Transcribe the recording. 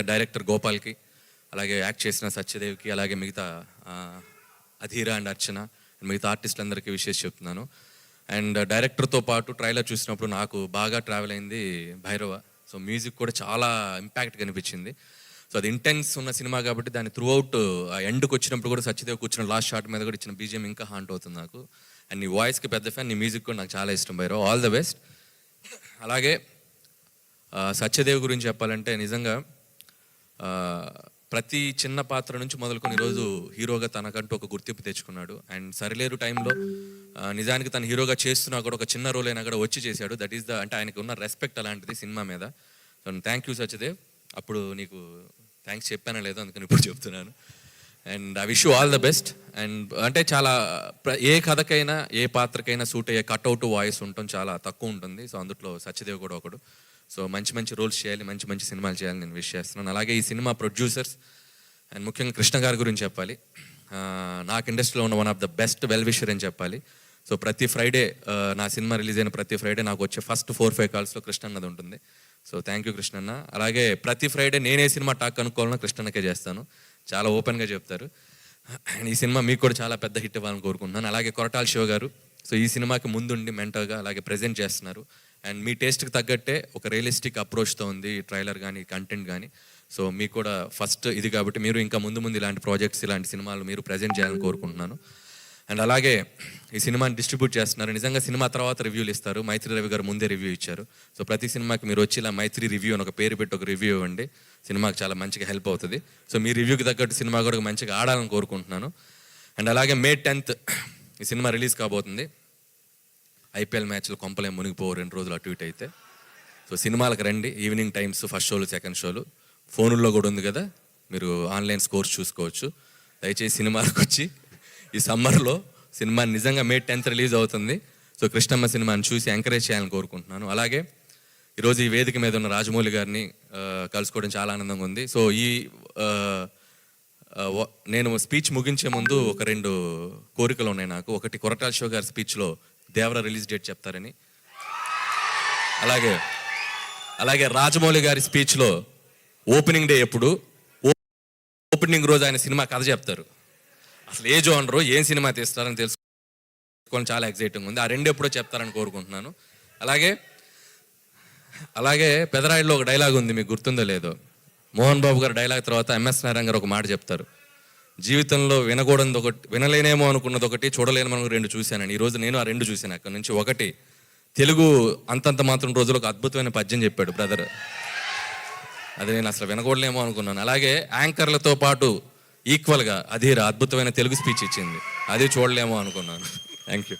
Director గోపాల్కి, అలాగే act చేసిన సత్యదేవ్కి, అలాగే మిగతా అధీరా అండ్ అర్చన మిగతా ఆర్టిస్టులందరికీ విషెస్ చెప్తున్నాను. అండ్ డైరెక్టర్తో పాటు ట్రైలర్ చూసినప్పుడు నాకు బాగా ట్రావెల్ అయింది భైరవ. సో మ్యూజిక్ కూడా చాలా ఇంపాక్ట్ కనిపించింది. సో అది ఇంటెన్స్ ఉన్న సినిమా కాబట్టి దాని త్రూ అవుట్ ఆ ఎండ్కి వచ్చినప్పుడు కూడా సత్యదేవ్ కూర్చున్న లాస్ట్ షాట్ మీద కూడా ఇచ్చిన బీజిఎం ఇంకా హాంట్ అవుతుంది నాకు. అండ్ నీ వాయిస్కి పెద్ద ఫ్యాన్, నీ మ్యూజిక్ కూడా నాకు చాలా ఇష్టం భైరవ్. All the best. అలాగే సత్యదేవ్ గురించి చెప్పాలంటే నిజంగా ప్రతి చిన్న పాత్ర నుంచి మొదలుకొని ఈరోజు హీరోగా తనకంటూ ఒక గుర్తింపు తెచ్చుకున్నాడు. అండ్ సరిలేరు టైంలో నిజానికి తను హీరోగా చేస్తున్నా కూడా ఒక చిన్న రోల్ అయినా కూడా వచ్చి చేశాడు. దట్ ఈస్ అంటే ఆయనకు ఉన్న రెస్పెక్ట్ అలాంటిది సినిమా మీద. So thank you Satyadev. అప్పుడు నీకు థ్యాంక్స్ చెప్పానో లేదో అందుకని ఇప్పుడు చెప్తున్నాను. And I wish you all the best. And అంటే చాలా ఏ కథకైనా ఏ పాత్రకైనా సూట్ అయ్యే కట్అవుట్ వాయిస్ ఉండటం చాలా తక్కువ ఉంటుంది. సో అందులో సత్యదేవ్ కూడా ఒకడు. సో మంచి మంచి రోల్స్ చేయాలి, మంచి మంచి సినిమాలు చేయాలని నేను విష్ చేస్తున్నాను. అలాగే ఈ సినిమా ప్రొడ్యూసర్స్ అండ్ ముఖ్యంగా కృష్ణ గారి గురించి చెప్పాలి. నాకు ఇండస్ట్రీలో ఉన్న one of the best well wisher అని చెప్పాలి. సో ప్రతి ఫ్రైడే నా సినిమా రిలీజ్ అయిన ప్రతి ఫ్రైడే నాకు వచ్చే ఫస్ట్ 4-5 కాల్స్లో కృష్ణ అన్నది ఉంటుంది. సో థ్యాంక్ యూ కృష్ణన్న. అలాగే ప్రతి ఫ్రైడే నేనే సినిమా టాక్ కనుక్కోవాలన్నా కృష్ణన్నకే చేస్తాను, చాలా ఓపెన్గా చెప్తారు. అండ్ ఈ సినిమా మీకు కూడా చాలా పెద్ద హిట్ ఇవ్వాలని కోరుకుంటున్నాను. అలాగే కొరటాల శివ గారు, సో ఈ సినిమాకి ముందుండి మెంటర్గా అలాగే ప్రజెంట్ చేస్తున్నారు. అండ్ మీ టేస్ట్కి తగ్గట్టే ఒక రియలిస్టిక్ అప్రోచ్తో ఉంది ట్రైలర్ కానీ కంటెంట్ కానీ. సో మీకు కూడా ఫస్ట్ ఇది కాబట్టి మీరు ఇంకా ముందు ముందు ఇలాంటి ప్రాజెక్ట్స్ ఇలాంటి సినిమాలు మీరు ప్రజెంట్ చేయాలని కోరుకుంటున్నాను. అండ్ అలాగే ఈ సినిమాని డిస్ట్రిబ్యూట్ చేస్తున్నారు. నిజంగా సినిమా తర్వాత రివ్యూలు ఇస్తారు. మైత్రి రవి గారు ముందే రివ్యూ ఇచ్చారు. సో ప్రతి సినిమాకి మీరు వచ్చి ఇలా మైత్రి రివ్యూ అని ఒక పేరు పెట్టి ఒక రివ్యూ ఇవ్వండి, సినిమాకి చాలా మంచిగా హెల్ప్ అవుతుంది. సో మీ రివ్యూకి తగ్గట్టు సినిమా కూడా మంచిగా ఆడాలని కోరుకుంటున్నాను. అండ్ అలాగే May 10th ఈ సినిమా రిలీజ్ కాబోతుంది. IPL మ్యాచ్లు కొంపలే మునిగిపోవు 2 రోజులు అటు ఇటు అయితే. సో సినిమాలకు రండి, ఈవినింగ్ టైమ్స్, ఫస్ట్ షోలు సెకండ్ షోలు ఫోనుల్లో కూడా ఉంది కదా, మీరు ఆన్లైన్ స్కోర్స్ చూసుకోవచ్చు. దయచేసి సినిమాలకు వచ్చి ఈ సమ్మర్లో సినిమా నిజంగా May 10th రిలీజ్ అవుతుంది. సో కృష్ణమ్మ సినిమాని చూసి ఎంకరేజ్ చేయాలని కోరుకుంటున్నాను. అలాగే ఈరోజు ఈ వేదిక మీద ఉన్న రాజమౌళి గారిని కలుసుకోవడం చాలా ఆనందంగా ఉంది. సో నేను స్పీచ్ ముగించే ముందు ఒక 2 కోరికలు ఉన్నాయి నాకు. ఒకటి, కొరటాల శివ గారి స్పీచ్లో దేవర రిలీజ్ డేట్ చెప్తారని. అలాగే రాజమౌళి గారి స్పీచ్లో ఓపెనింగ్ డే ఎప్పుడు, ఓపెనింగ్ రోజు ఆయన సినిమా కథ చెప్తారు. అసలు ఏ జోనరు ఏం సినిమా తీస్తారని తెలుసుకోవడం చాలా ఎక్సైటింగ్ ఉంది. ఆ 2 ఎప్పుడో చెప్తారని కోరుకుంటున్నాను. అలాగే పెదరాయిలో ఒక డైలాగ్ ఉంది, మీకు గుర్తుందో లేదో. మోహన్ బాబు గారు డైలాగ్ తర్వాత MS నారాయణ గారు ఒక మాట చెప్తారు, జీవితంలో వినకూడదు ఒకటి, వినలేనేమో అనుకున్నది ఒకటి, చూడలేనేమో 2 చూశానని. ఈరోజు నేను ఆ 2 చూశాను. అక్కడి నుంచి ఒకటి, తెలుగు అంతంత మాత్రం రోజులు ఒక అద్భుతమైన పద్యం చెప్పాడు బ్రదర్, అది నేను అసలు వినకూడలేమో అనుకున్నాను. అలాగే యాంకర్లతో పాటు ఈక్వల్గా అధీరా అద్భుతమైన తెలుగు స్పీచ్ ఇచ్చింది, అది చూడలేమో అనుకున్నాను. Thank you.